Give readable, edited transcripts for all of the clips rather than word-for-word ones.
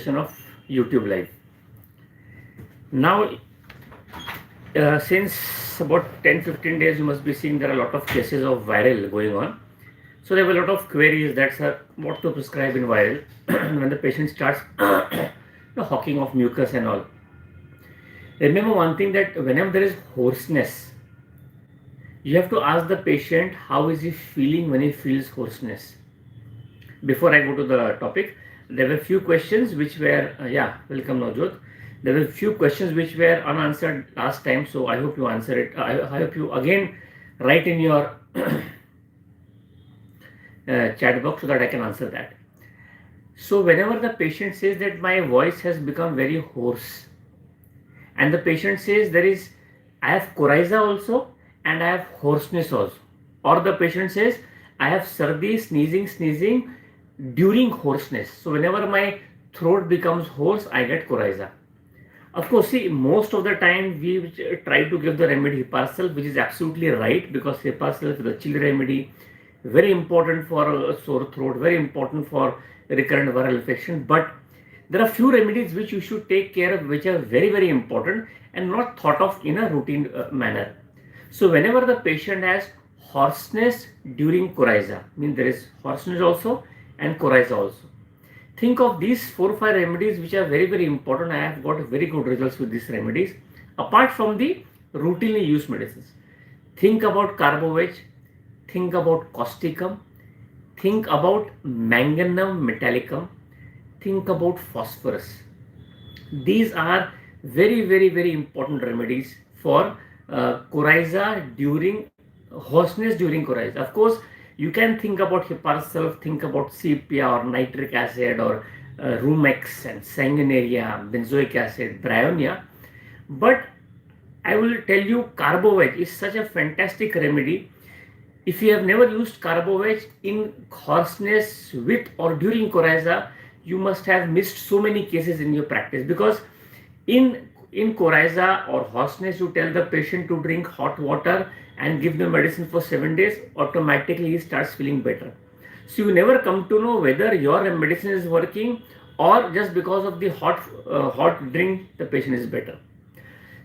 session of YouTube Live. Now, since about 10-15 days, you must be seeing there are a lot of cases of viral going on. So there were a lot of queries that, sir, what to prescribe in viral when the patient starts hawking of mucus and all. Remember one thing, that whenever there is hoarseness, you have to ask the patient how is he feeling when he feels hoarseness. Before I go to the topic, there were a few questions which were, welcome Navjot. There were a few questions which were unanswered last time, so I hope you answer it. I hope you again write in your chat box so that I can answer that. So whenever the patient says that my voice has become very hoarse, and the patient says I have coryza also and I have hoarseness also, or the patient says I have sardi, sneezing during hoarseness. So whenever my throat becomes hoarse, I get coryza. Of course, see, most of the time we try to give the remedy Hiparsulf, which is absolutely right, because Hiparsulf is a chill remedy, very important for a sore throat, very important for recurrent viral infection. But there are few remedies which you should take care of, which are very, very important and not thought of in a routine manner. So whenever the patient has hoarseness during coryza, means there is hoarseness also and coryza also, think of these 4 or 5 remedies which are very, very important. I have got very good results with these remedies, apart from the routinely used medicines. Think about carbovage, think about causticum, think about manganum metallicum, think about phosphorus. These are very, very, very important remedies for coryza during hoarseness during coryza. Of course, you can think about Hiparsulf, think about sepia or nitric acid or Rumex and sanguinaria, benzoic acid, bryonia. But I will tell you, carbovage is such a fantastic remedy. If you have never used carbovage in hoarseness with or during coryza, you must have missed so many cases in your practice, because in coryza or hoarseness, you tell the patient to drink hot water and give the medicine for 7 days, automatically he starts feeling better. So you never come to know whether your medicine is working or just because of the hot drink the patient is better.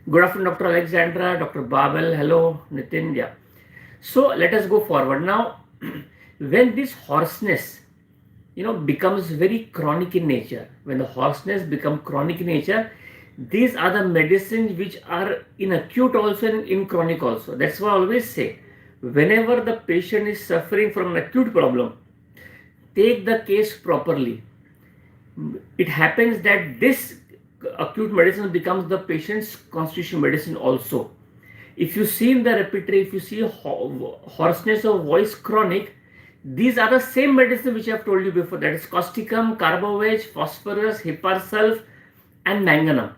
Good afternoon, Dr. Alexandra, Dr. Babel, hello, Nitin. Yeah. So let us go forward now. When this hoarseness becomes very chronic in nature, when the hoarseness becomes chronic in nature, these are the medicines which are in acute also and in chronic also. That's why I always say, whenever the patient is suffering from an acute problem, take the case properly. It happens that this acute medicine becomes the patient's constitutional medicine also. If you see in the repertory, if you see hoarseness of voice chronic, these are the same medicine which I have told you before, that is causticum, carbovage, phosphorus, Hiparsulf and manganum.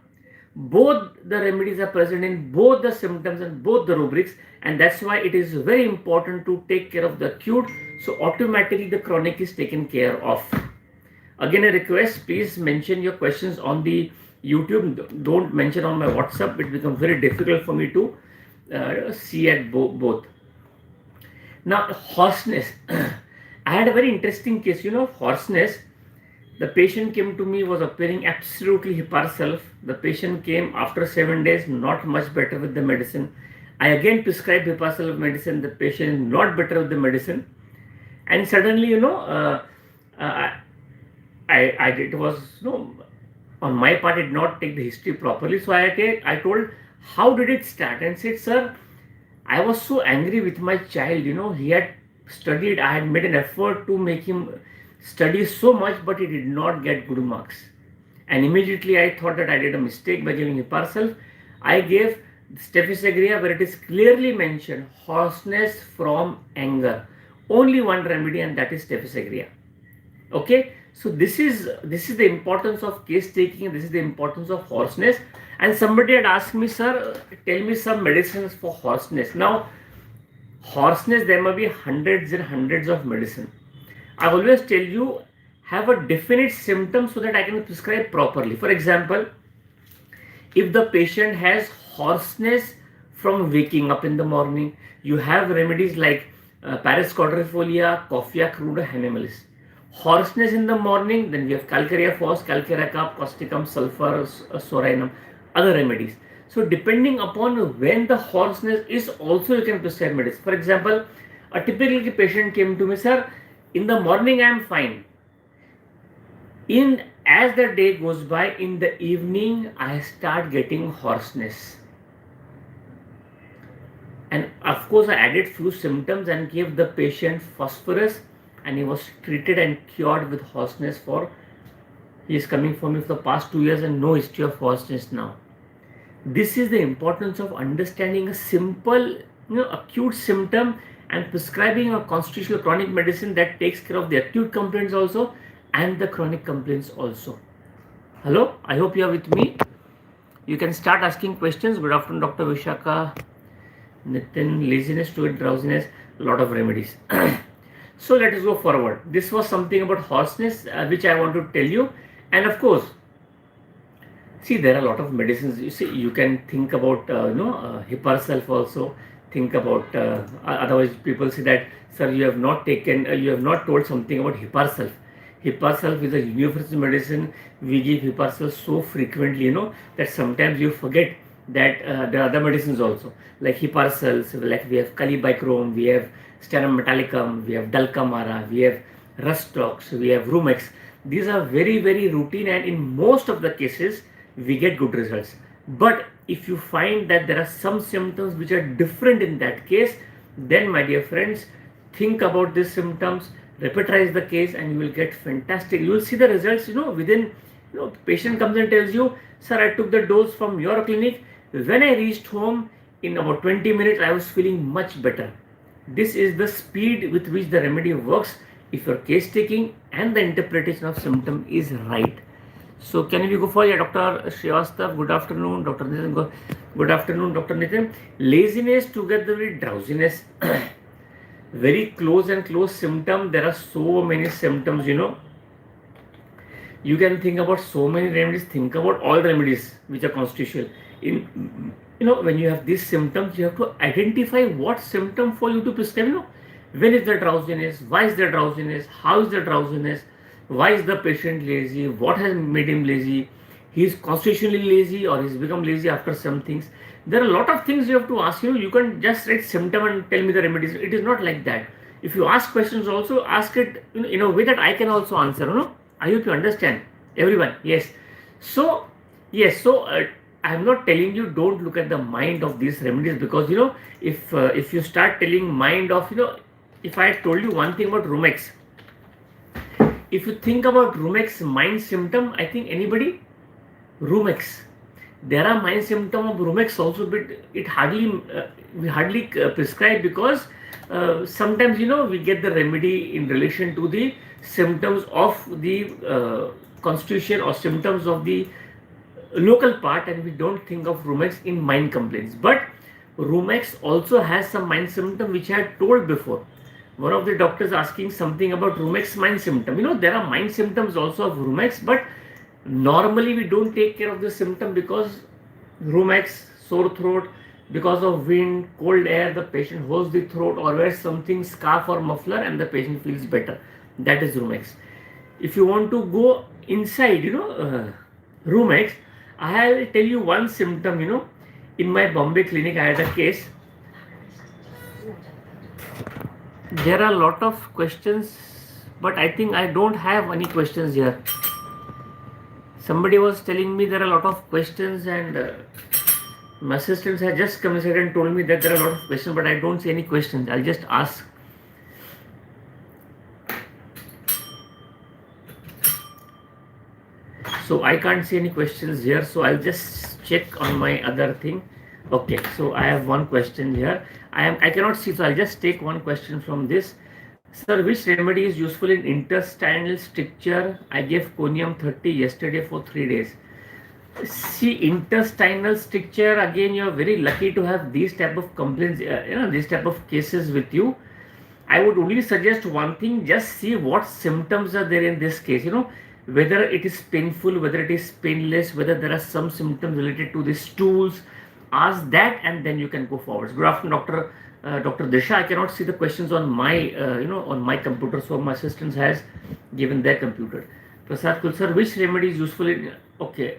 Both the remedies are present in both the symptoms and both the rubrics, and that's why it is very important to take care of the acute, so automatically the chronic is taken care of. Again, a request, please mention your questions on the YouTube, don't mention on my WhatsApp. It becomes very difficult for me to see at both. Now, hoarseness. I had a very interesting case, hoarseness. The patient came to me, was appearing absolutely Hiparsulf. The patient came after 7 days, not much better with the medicine. I again prescribed Hiparsulf medicine. The patient is not better with the medicine. And suddenly, on my part, I did not take the history properly. So I told, how did it start? And said, sir, I was so angry with my child. He had studied. I had made an effort to make him study so much, but he did not get good marks. And immediately I thought that I did a mistake by giving Hiparsulf. I gave Staphysagrea, where it is clearly mentioned hoarseness from anger. Only one remedy, and that is Staphysagrea. Okay, so this is the importance of case taking. This is the importance of hoarseness. And somebody had asked me, sir, tell me some medicines for hoarseness. Now, hoarseness, there may be hundreds and hundreds of medicine. I always tell you, have a definite symptom so that I can prescribe properly. For example, if the patient has hoarseness from waking up in the morning, you have remedies like Paris quadrifolia, Coffea cruda, Hahnemann. Hoarseness in the morning, then we have calcarea phos, calcarea cup, causticum, sulfur, sorinum, other remedies. So depending upon when the hoarseness is, also you can prescribe medicine. For example, a typical patient came to me, sir, in the morning I am fine. As the day goes by, in the evening I start getting hoarseness. And of course I added few symptoms and gave the patient phosphorus, and he was treated and cured with hoarseness for, he is coming for me for the past 2 years and no history of hoarseness now. This is the importance of understanding a simple, acute symptom and prescribing a constitutional chronic medicine that takes care of the acute complaints also and the chronic complaints also. Hello, I hope you are with me. You can start asking questions. Good afternoon, Dr. Vishaka. Nitin, laziness to it, drowsiness, a lot of remedies. So let us go forward. This was something about hoarseness which I want to tell you. And of course, see, there are a lot of medicines. You see, you can think about Hiparself also. Think about otherwise people say that, sir, you have not told something about Hiparself. Hiparself is a universal medicine. We give Hiparself so frequently, that sometimes you forget that there are other medicines also, like Hiparself, like we have Calibicrome, we have Sternum metallicum, we have Dulcamara, we have Rustox, we have Rumex. These are very, very routine, and in most of the cases we get good results. But if you find that there are some symptoms which are different in that case, then my dear friends, think about these symptoms, repetize the case, and you will get fantastic. You will see the results, within, the patient comes and tells you, sir, I took the dose from your clinic. When I reached home, in about 20 minutes, I was feeling much better. This is the speed with which the remedy works if your case taking and the interpretation of symptom is right. So can we go for Dr. Srivastav? Good afternoon, Dr. Nitin. Good afternoon, Dr. Nitin. Laziness together with drowsiness. Very close and close symptom. There are so many symptoms, You can think about so many remedies. Think about all remedies which are constitutional. When you have these symptoms, you have to identify what symptom for you to prescribe. When is the drowsiness? Why is the drowsiness? How is the drowsiness? Why is the patient lazy? What has made him lazy? He is constitutionally lazy, or he's become lazy after some things. There are a lot of things you have to ask. You can't just write symptom and tell me the remedies. It is not like that. If you ask questions, also ask it in a way that I can also answer. I hope you understand, everyone. Yes. So I am not telling you don't look at the mind of these remedies, because if you start telling mind of, if I told you one thing about Rumex, if you think about Rumex mind symptom, I think anybody, Rumex, there are mind symptom of Rumex also, but it we hardly prescribe, because sometimes we get the remedy in relation to the symptoms of the constitution or symptoms of the local part, and we don't think of Rumex in mind complaints. But Rumex also has some mind symptom which I had told before. One of the doctors asking something about Rumex mind symptom. There are mind symptoms also of Rumex, but normally we don't take care of the symptom, because Rumex, sore throat, because of wind, cold air, the patient holds the throat or wears something, scarf or muffler, and the patient feels better. That is Rumex. If you want to go inside, Rumex, I'll tell you one symptom. In my Bombay clinic, I had a case. There are a lot of questions, but I think I don't have any questions here. Somebody was telling me there are a lot of questions, and my assistants had just come inside and told me that there are a lot of questions, but I don't see any questions. I'll just ask. So I can't see any questions here, so I'll just check on my other thing. Okay, so I have one question here. I cannot see, so I'll just take one question from this. Sir, which remedy is useful in intestinal stricture? I gave conium 30 yesterday for 3 days. See, intestinal stricture, again, you're very lucky to have these type of complaints, these type of cases with you. I would only suggest one thing: just see what symptoms are there in this case. Whether it is painful, whether it is painless, whether there are some symptoms related to the stools. Ask that, and then you can go forward. Good afternoon, Dr. Dr. Disha, I cannot see the questions on my, on my computer. So my assistant has given their computer. Prasad Kul sir, which remedy is useful in? Okay,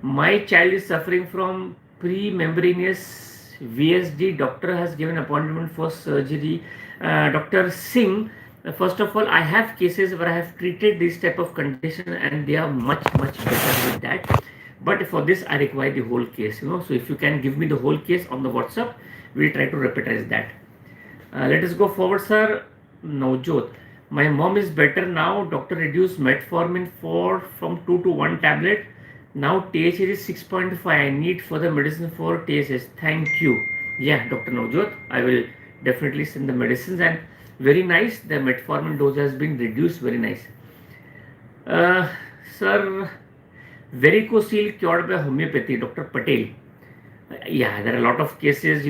my child is suffering from pre-membranous VSD. Doctor has given appointment for surgery. Dr. Singh, first of all, I have cases where I have treated this type of condition and they are much better with that. But for this, I require the whole case. So if you can give me the whole case on the WhatsApp, we'll try to repetize that. Let us go forward, sir. Navjot. My mom is better now. Doctor reduced metformin from 2 to 1 tablet. Now THS is 6.5. I need further medicine for THS. Thank you. Yeah, Dr. Navjot, I will definitely send the medicines, and very nice. The metformin dose has been reduced. Very nice. Sir, varicocele cured by homeopathy. Dr. Patel. Yeah, there are a lot of cases.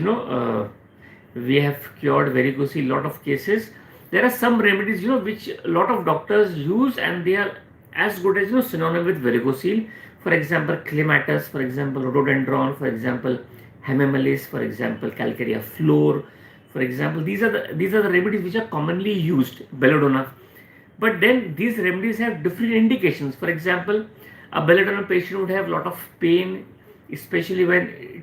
We have cured varicocele. Lot of cases. There are some remedies, which a lot of doctors use, and they are as good as synonym with varicocele. For example, clematis, for example, rhododendron, for example, hamamelis, for example, calcarea floor, for example. These are the remedies which are commonly used, belladonna. But then these remedies have different indications. For example, a belladonna patient would have a lot of pain, especially when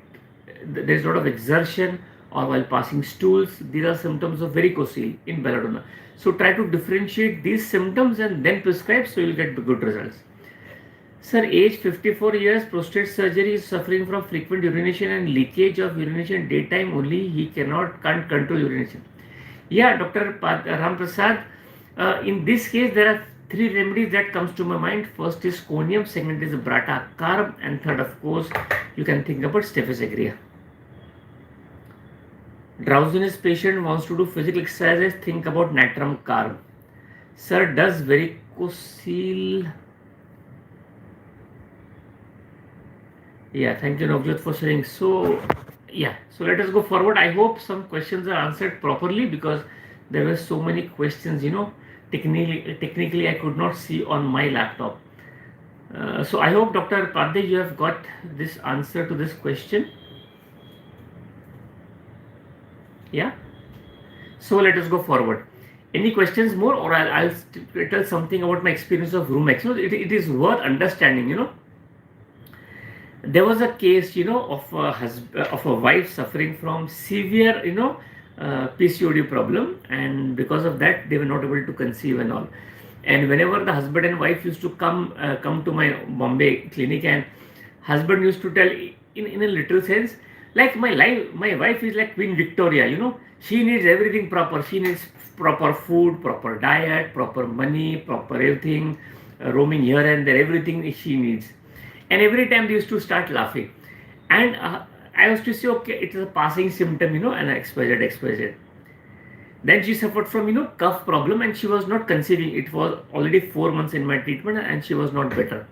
there is a lot of exertion or while passing stools. These are symptoms of varicocele in belladonna. So try to differentiate these symptoms and then prescribe, so you will get good results. Sir, age 54 years, prostate surgery, is suffering from frequent urination and leakage of urination daytime only. He can't control urination. Yeah, Dr. Ram Prasad, in this case, there are 3 remedies that comes to my mind. First is conium, second is brata carb, and third, of course, you can think about Staphylococcus aureus. Drowsiness patient wants to do physical exercises, think about natrum carb. Sir, does varicocele... Yeah, thank you, Navjot, for sharing. So, yeah, so let us go forward. I hope some questions are answered properly, because there were so many questions, technically I could not see on my laptop. So I hope, Dr. Padde, you have got this answer to this question. Yeah. So let us go forward. Any questions more, or I'll tell something about my experience of Rumex. It is worth understanding. There was a case, of a wife suffering from severe, PCOD problem, and because of that, they were not able to conceive and all. And whenever the husband and wife used to come to my Bombay clinic, and husband used to tell in a literal sense, like my wife is like Queen Victoria, she needs everything proper. She needs proper food, proper diet, proper money, proper everything, roaming here and there, everything she needs. And every time they used to start laughing. And I used to say, okay, it is a passing symptom, and XYZ. Then she suffered from, cough problem, and she was not conceiving. It was already 4 months in my treatment, and she was not better.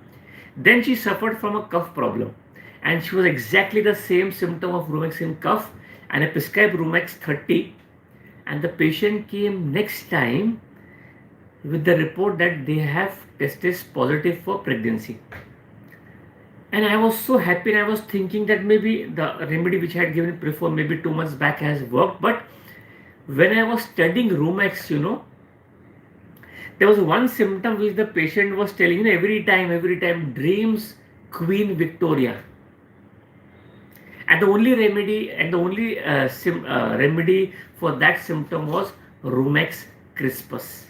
Then she suffered from a cough problem, and she was exactly the same symptom of Rumex in cough, and I prescribed Rumex 30, and the patient came next time with the report that they have tested positive for pregnancy. And I was so happy, and I was thinking that maybe the remedy which I had given before, maybe 2 months back, has worked. But when I was studying Rumex, there was one symptom which the patient was telling, every time, dreams Queen Victoria. And the only remedy remedy for that symptom was Rumex crispus.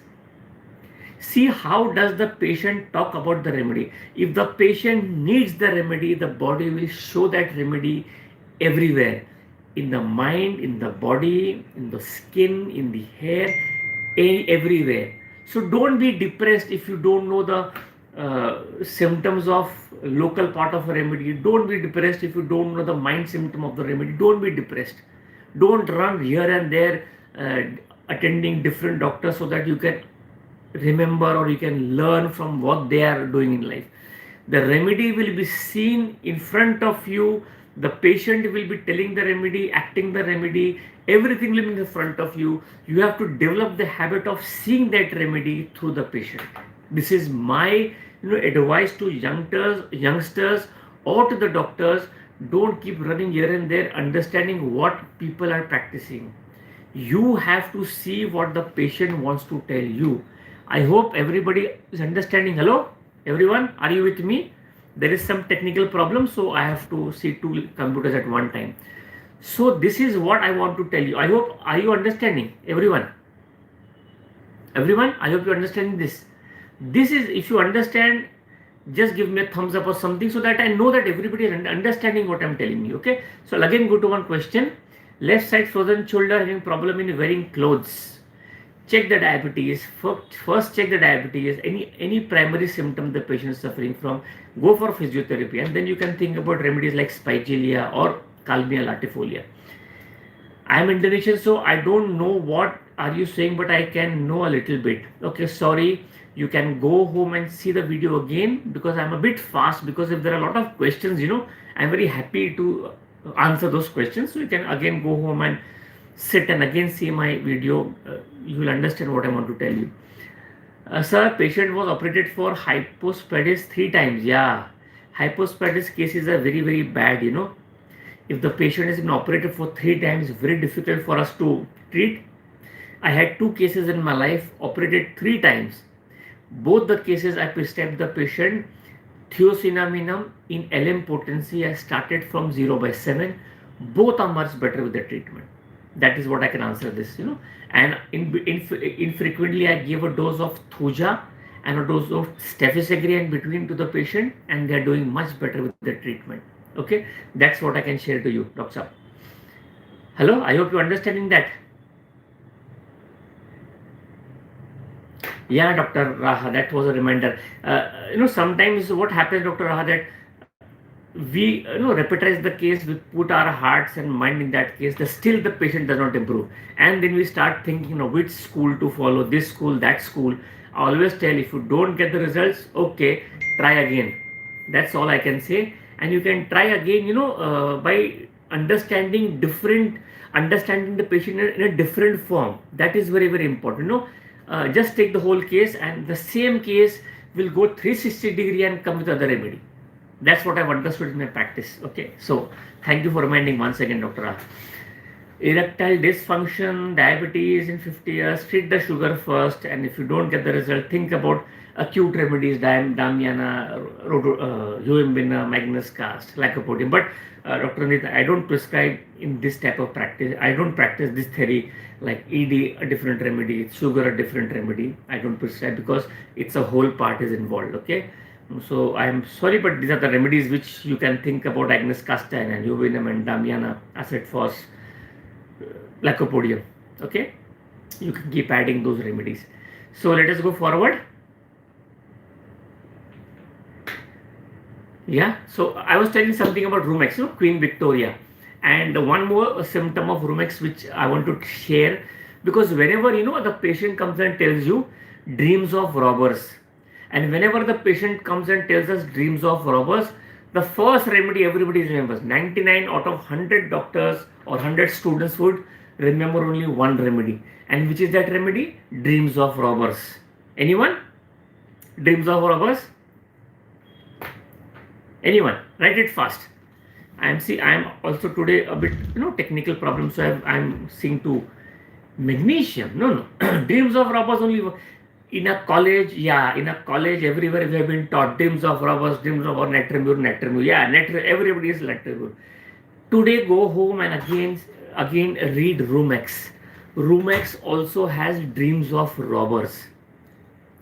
See how does the patient talk about the remedy. If the patient needs the remedy, the body will show that remedy everywhere. In the mind, in the body, in the skin, in the hair, everywhere. So don't be depressed if you don't know the symptoms of local part of a remedy. Don't be depressed if you don't know the mind symptom of the remedy. Don't be depressed. Don't run here and there attending different doctors so that you can remember or you can learn from what they are doing in life. The remedy will be seen in front of you. The patient will be telling the remedy, acting the remedy, everything will be in the front of you. You have to develop the habit of seeing that remedy through the patient. This is my advice to youngsters or to the doctors. Don't keep running here and there, understanding what people are practicing. You have to see what the patient wants to tell you. I hope everybody is understanding. Hello, everyone, are you with me? There is some technical problem, so I have to see two computers at one time. So this is what I want to tell you. I hope, are you understanding, everyone? Everyone, I hope you understand this. This is, if you understand, just give me a thumbs up or something, so that I know that everybody is understanding what I'm telling you. Okay, so I'll again go to one question. Left side frozen shoulder having problem in wearing clothes. Check the diabetes. First check the diabetes. Any primary symptom the patient is suffering from, go for physiotherapy, and then you can think about remedies like spigelia or calmia latifolia. I'm Indonesian, so I don't know what are you saying, but I can know a little bit. Okay, sorry. You can go home and see the video again, because I'm a bit fast, because if there are a lot of questions, I'm very happy to answer those questions. So you can again go home and sit and again see my video. You will understand what I want to tell you. Sir, patient was operated for hypospadias 3 times. Yeah, hypospadias cases are very, very bad. If the patient has been operated for 3 times, very difficult for us to treat. I had 2 cases in my life, operated 3 times. Both the cases I prescribed the patient thiocinaminum in LM potency. I started from 0/7. Both are much better with the treatment. That is what I can answer this. And infrequently I gave a dose of thuja and a dose of staphysagrine between to the patient, and they are doing much better with the treatment. Okay, that's what I can share to you, Dr. Saab. Hello, I hope you're understanding that. Yeah, Dr. Raha, that was a reminder. Sometimes what happens, Dr. Raha, that we repetize the case, we put our hearts and mind in that case, still the patient does not improve, and then we start thinking which school to follow, this school, that school. I always tell, if you don't get the results, okay, try again. That's all I can say. And you can try again by understanding the patient in a different form. That is very, very important. Just take the whole case, and the same case will go 360-degree and come with other remedy. That's what I've understood in my practice. Okay, so thank you for reminding once again, Dr. R. Erectile dysfunction, diabetes in 50 years, treat the sugar first, and if you don't get the result, think about acute remedies, Damiana, Yoimbina, Magnus Cast, Lycopodium. But Dr. Nita, I don't prescribe in this type of practice. I don't practice this theory like ED, a different remedy, sugar, a different remedy. I don't prescribe, because it's a whole part is involved. Okay. So I am sorry, but these are the remedies which you can think about: Agnes Castan and Uvinum and Damiana, Acid Phos, Lycopodium. Okay, you can keep adding those remedies. So let us go forward. Yeah, so I was telling something about Rumex, Queen Victoria, and one more symptom of Rumex which I want to share, because whenever the patient comes and tells you dreams of robbers, and whenever the patient comes and tells us dreams of robbers, the first remedy everybody remembers. 99 out of 100 doctors or 100 students would remember only one remedy. And which is that remedy? Dreams of robbers. Anyone? Dreams of robbers? Anyone? Write it fast. I am also today a bit technical problem, so I'm seeing to magnesium. No. Dreams of robbers only. In a college, everywhere we have been taught dreams of robbers, dreams of natremur. Yeah, everybody is natremur. Today, go home and again read Rumex. Rumex also has dreams of robbers.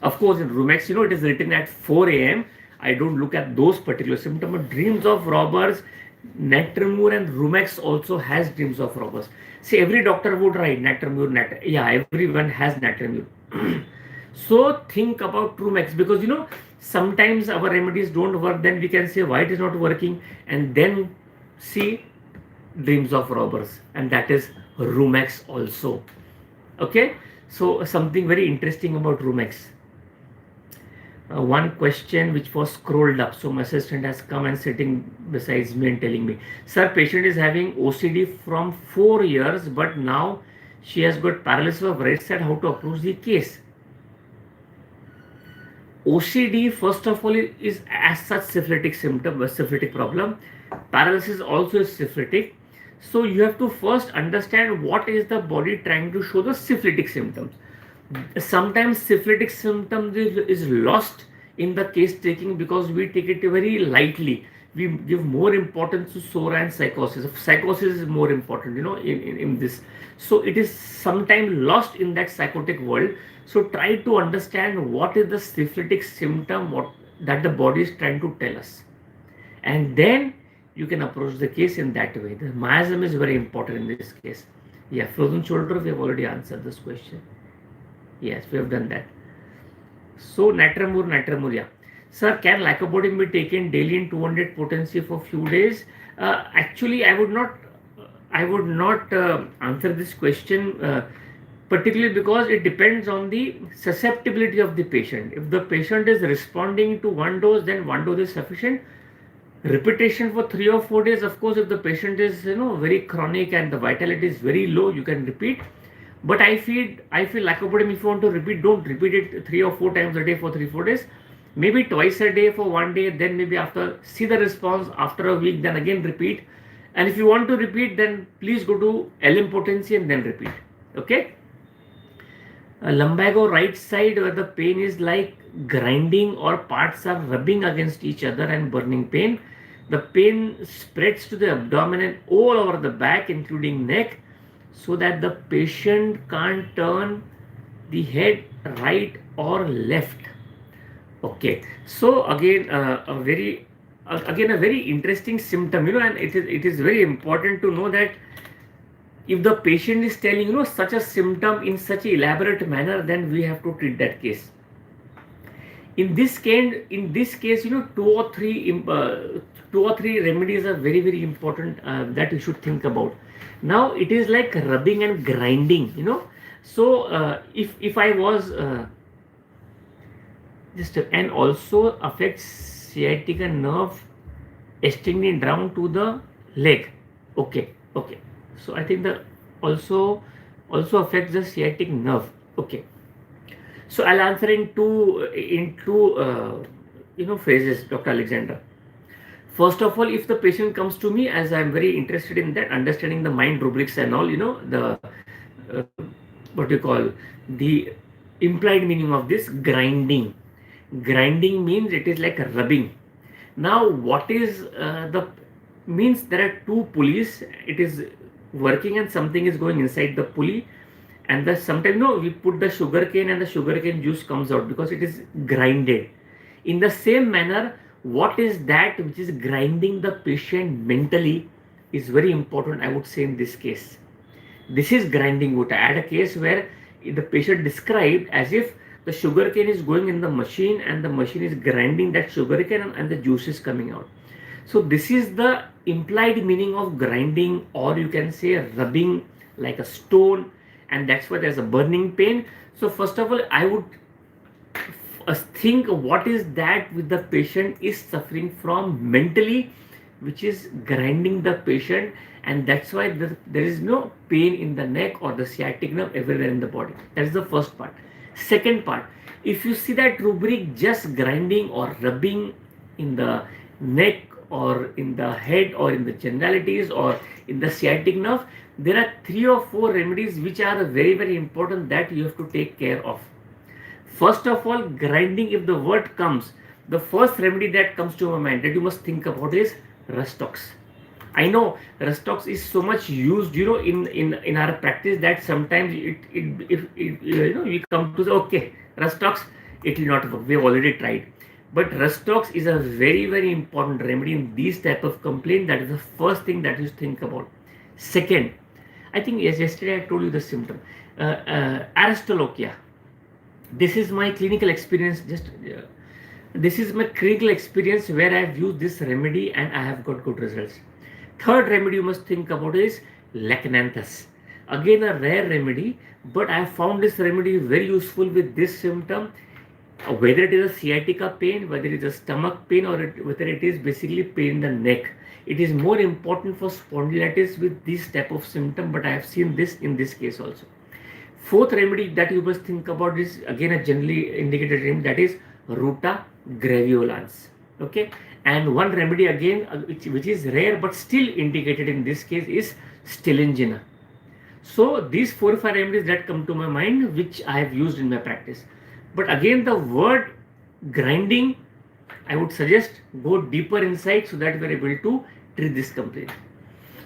Of course, in Rumex, it is written at 4 a.m. I don't look at those particular symptoms, but dreams of robbers, natremur and Rumex also has dreams of robbers. See, every doctor would write natremur. Yeah, everyone has natremur. So think about Rumex, because sometimes our remedies don't work. Then we can say why it is not working, and then see dreams of robbers, and that is Rumex also. Okay, so something very interesting about Rumex. One question which was scrolled up, so my assistant has come and sitting besides me and telling me, sir, patient is having OCD from 4 years, but now she has got paralysis of right side. How to approach the case? OCD, first of all, is as such syphilitic symptom, a syphilitic problem. Paralysis also is syphilitic. So you have to first understand what is the body trying to show the syphilitic symptoms. Sometimes syphilitic symptoms is lost in the case taking because we take it very lightly. We give more importance to sora and psychosis. Psychosis is more important, in this. So it is sometimes lost in that psychotic world. So try to understand what is the syphilitic symptom, what that the body is trying to tell us, and then you can approach the case in that way. The miasm is very important in this case. Yeah, frozen shoulder, we have already answered this question. Yes, we have done that. So Natramur, yeah. Sir, can lycopodium be taken daily in 200 potency for few days? Actually, I would not answer this question particularly because it depends on the susceptibility of the patient. If the patient is responding to one dose, then one dose is sufficient. Repetition for 3 or 4 days, of course, if the patient is very chronic and the vitality is very low, you can repeat. But I feel lycopodium, if you want to repeat, don't repeat it 3 or 4 times a day for 3 4 days. Maybe twice a day for one day, then maybe after see the response after a week, then again repeat. And if you want to repeat, then please go to LM potency and then repeat. Okay. Lumbago right side, where the pain is like grinding or parts are rubbing against each other and burning pain. The pain spreads to the abdomen and all over the back, including neck, so that the patient can't turn the head right or left. Okay, so again, a very interesting symptom, and it is very important to know that if the patient is telling such a symptom in such an elaborate manner, then we have to treat that case. In this case, two or three remedies are very very important that you should think about. Now it is like rubbing and grinding, so if I was just and also affects sciatica nerve extending down to the leg. Okay, so I think that also affects the sciatic nerve. Okay, so I'll answer in two phrases, Dr. Alexander. First of all, if the patient comes to me, as I'm very interested in that, understanding the mind rubrics and all, the uh, what you call the implied meaning of this grinding. Grinding means it is like rubbing. Now, what is the means? There are two pulleys. It is working and something is going inside the pulley, and the sometimes we put the sugar cane and the sugar cane juice comes out because it is grinded. In the same manner, what is that which is grinding the patient mentally is very important, I would say. In this case, this is grinding wood. I had a case where the patient described as if the sugar cane is going in the machine and the machine is grinding that sugar cane and the juice is coming out. So this is the implied meaning of grinding, or you can say rubbing like a stone, and that's why there's a burning pain. So first of all, I would think what is that which the patient is suffering from mentally, which is grinding the patient, and that's why there is no pain in the neck or the sciatic nerve everywhere in the body. That is the first part. Second part, if you see that rubric, just grinding or rubbing in the neck or in the head or in the generalities or in the sciatic nerve, there are 3 or 4 remedies which are very very important that you have to take care of. First of all, grinding, if the word comes, the first remedy that comes to my mind that you must think about is Rustox. I know Rustox is so much used, in our practice that sometimes we come to say, okay, Rustox, it will not work. We have already tried. But Rustox is a very, very important remedy in these type of complaint. That is the first thing that you think about. Second, I think yesterday I told you the symptom. Aristolochia. This is my clinical experience. This is my clinical experience where I have used this remedy and I have got good results. Third remedy you must think about is Lachnanthus. Again a rare remedy, but I have found this remedy very useful with this symptom. Whether it is a sciatica pain, whether it is a stomach pain, or whether it is basically pain in the neck. It is more important for spondylitis with this type of symptom, but I have seen this in this case also. Fourth remedy that you must think about is again a generally indicated remedy, that is Ruta graveolens. Okay, and one remedy again which is rare but still indicated in this case is Stelingina. So these 4 or 5 remedies that come to my mind, which I have used in my practice. But again, the word grinding, I would suggest go deeper inside so that we are able to treat this completely.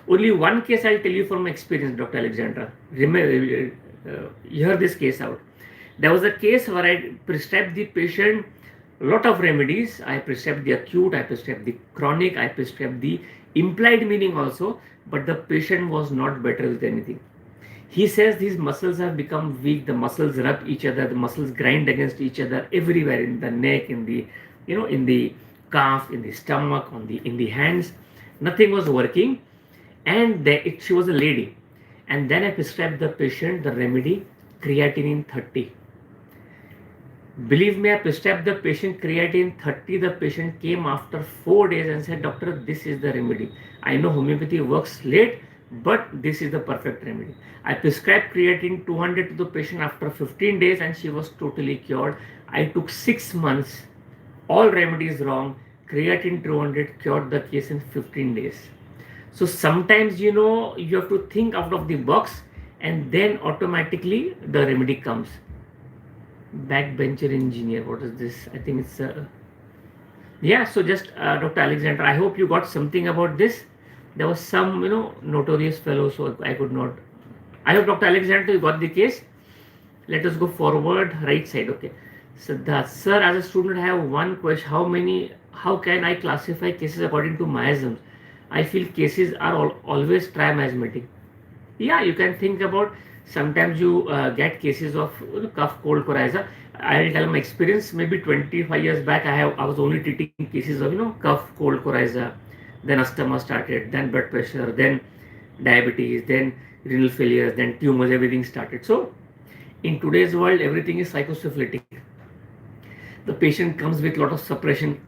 Only one case I'll tell you from my experience, Dr. Alexandra. Remember, hear this case out. There was a case where I prescribed the patient a lot of remedies. I prescribed the acute, I prescribed the chronic, I prescribed the implied meaning also, but the patient was not better with anything. He says these muscles have become weak, the muscles rub each other, the muscles grind against each other everywhere, in the neck, in the in the calf, in the stomach, in the hands. Nothing was working, and she was a lady. And then I prescribed the patient the remedy creatinine 30. Believe me, I prescribed the patient creatine 30. The patient came after 4 days and said, "Doctor, this is the remedy. I know homeopathy works late, but this is the perfect remedy." I prescribed creatine 200 to the patient after 15 days and she was totally cured. I took 6 months, all remedies wrong. Creatine 200 cured the case in 15 days. So sometimes, you have to think out of the box and then automatically the remedy comes. Backbencher engineer, what is this? I think it's yeah. So just Dr. Alexander, I hope you got something about this. There was some notorious fellow, so I could not. I hope Dr. Alexander, you got the case. Let us go forward, right side. Okay. Siddharth, sir, as a student, I have one question. How can I classify cases according to miasms? I feel cases are always trimiasmatic. Yeah, you can think about, sometimes you get cases of cough, cold, coryza. I'll tell my experience. Maybe 25 years back, I was only treating cases of cough, cold, coryza. Then asthma started, then blood pressure, then diabetes, then renal failures, then tumors. Everything started. So in today's world, everything is psychosyphilitic. The patient comes with a lot of suppression.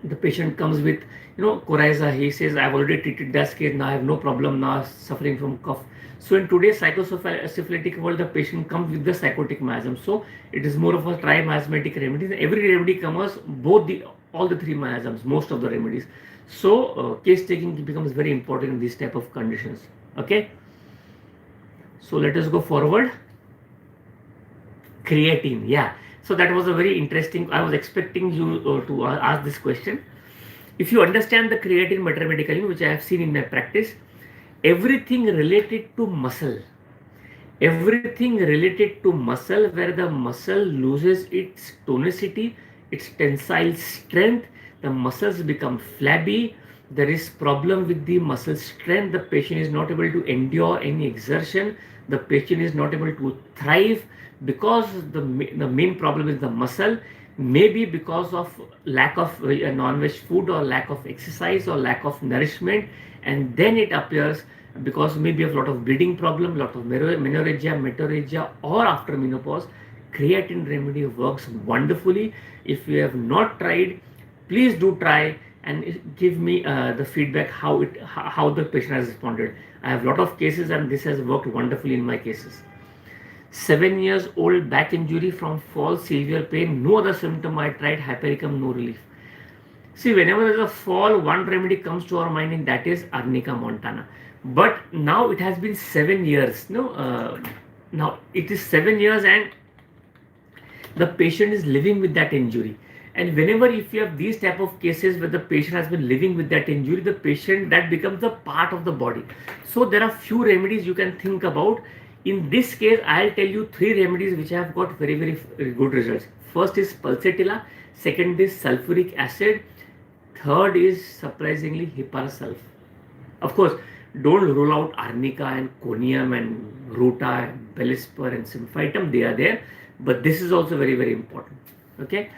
The patient comes with coryza. He says, "I've already treated that case, now I have no problem, now suffering from cough." So in today's psychosyphilitic world, the patient comes with the psychotic miasm. So it is more of a tri-miasmatic remedy. Every remedy covers all the 3 miasms, most of the remedies. So case taking becomes very important in these type of conditions. Okay. So let us go forward. Creatine, yeah. So that was a very interesting. I was expecting you to ask this question. If you understand the creatine mathematically, which I have seen in my practice, everything related to muscle, where the muscle loses its tonicity, its tensile strength, the muscles become flabby, there is problem with the muscle strength, the patient is not able to endure any exertion, the patient is not able to thrive, because the main problem is the muscle, maybe because of lack of non-veg food, or lack of exercise, or lack of nourishment, and then it appears because maybe of a lot of bleeding problem, lot of menorrhagia, or after menopause. Creatine remedy works wonderfully. If you have not tried, please do try and give me the feedback how the patient has responded. I have a lot of cases and this has worked wonderfully in my cases. 7 years old, back injury from fall, severe pain, no other symptom I tried, hypericum, no relief. See, whenever there is a fall, one remedy comes to our mind, and that is Arnica montana. But now it has been 7 years. Now it is 7 years and the patient is living with that injury. And whenever, if you have these type of cases where the patient has been living with that injury, the patient, that becomes a part of the body. So there are few remedies you can think about. In this case, I'll tell you 3 remedies which have got very, very good results. First is pulsatilla, second is sulfuric acid, third is surprisingly hipparasulf. Of course, don't rule out arnica and conium and ruta and bellisper and symphytum, they are there, but this is also very, very important. Okay.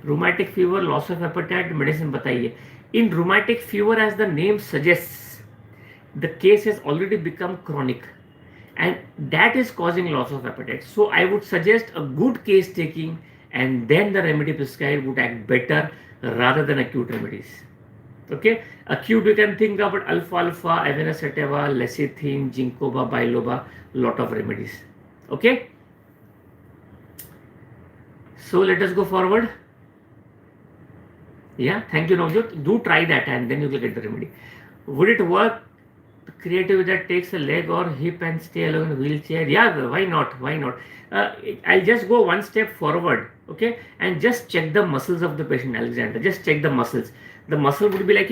Rheumatic fever, loss of appetite, medicine बताइए. In rheumatic fever, as the name suggests, the case has already become chronic and that is causing loss of appetite. So I would suggest a good case taking, and then the remedy prescribed would act better rather than acute remedies. Okay, acute you can think about alfalfa, avena sativa, lecithin, ginkgoba, biloba, lot of remedies. Okay, so let us go forward. Yeah, thank you, Navjot. Do try that and then you will get the remedy. Would it work? Creative that takes a leg or hip and stay alone in a wheelchair? Yeah, why not? Why not? I'll just go one step forward, okay, and just check the muscles of the patient, Alexander. Just check the muscles. The muscle would be like,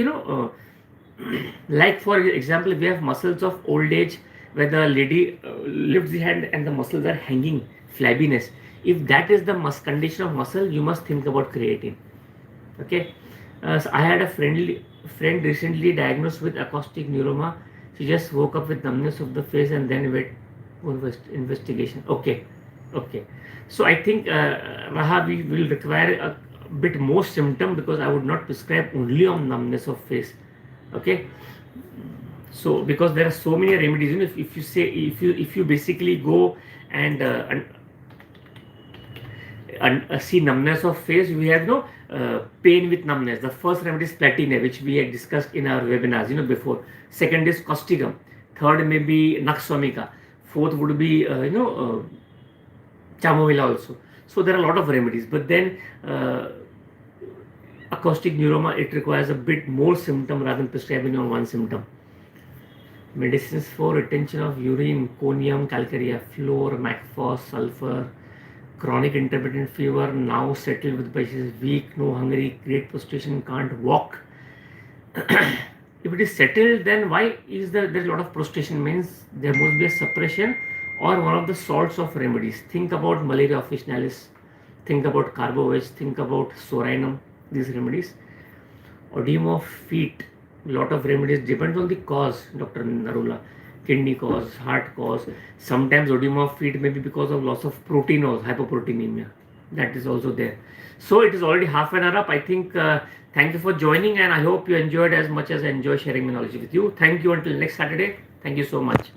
like for example, we have muscles of old age where the lady lifts the hand and the muscles are hanging, flabbiness. If that is the condition of muscle, you must think about creatine. Okay. So I had a friend recently diagnosed with acoustic neuroma. She just woke up with numbness of the face and then went for investigation. Okay, okay. So I think Raha, we will require a bit more symptom, because I would not prescribe only on numbness of face. Okay. So because there are so many remedies, if you say, if you basically go and see numbness of face, we have no pain with numbness. The first remedy is platine, which we had discussed in our webinars, before. Second is causticum. Third may be naxomica. Fourth would be chamomilla also. So there are a lot of remedies, but then acoustic neuroma, it requires a bit more symptom rather than prescribing on one symptom. Medicines for retention of urine: conium, calcarea, fluor, macphos, sulfur. Chronic intermittent fever, now settled with patients weak, no hungry, great prostration, can't walk. If it is settled, then why is there's a lot of prostration? Means there must be a suppression or one of the sorts of remedies. Think about malaria officinalis, think about carbovage, think about sorinum, these remedies. Edema of feet, lot of remedies, depends on the cause, Dr. Narula. Kidney cause, heart cause. Sometimes edema of feet may be because of loss of protein or hypoproteinemia. That is also there. So it is already half an hour up. I think thank you for joining, and I hope you enjoyed as much as I enjoy sharing my knowledge with you. Thank you until next Saturday. Thank you so much.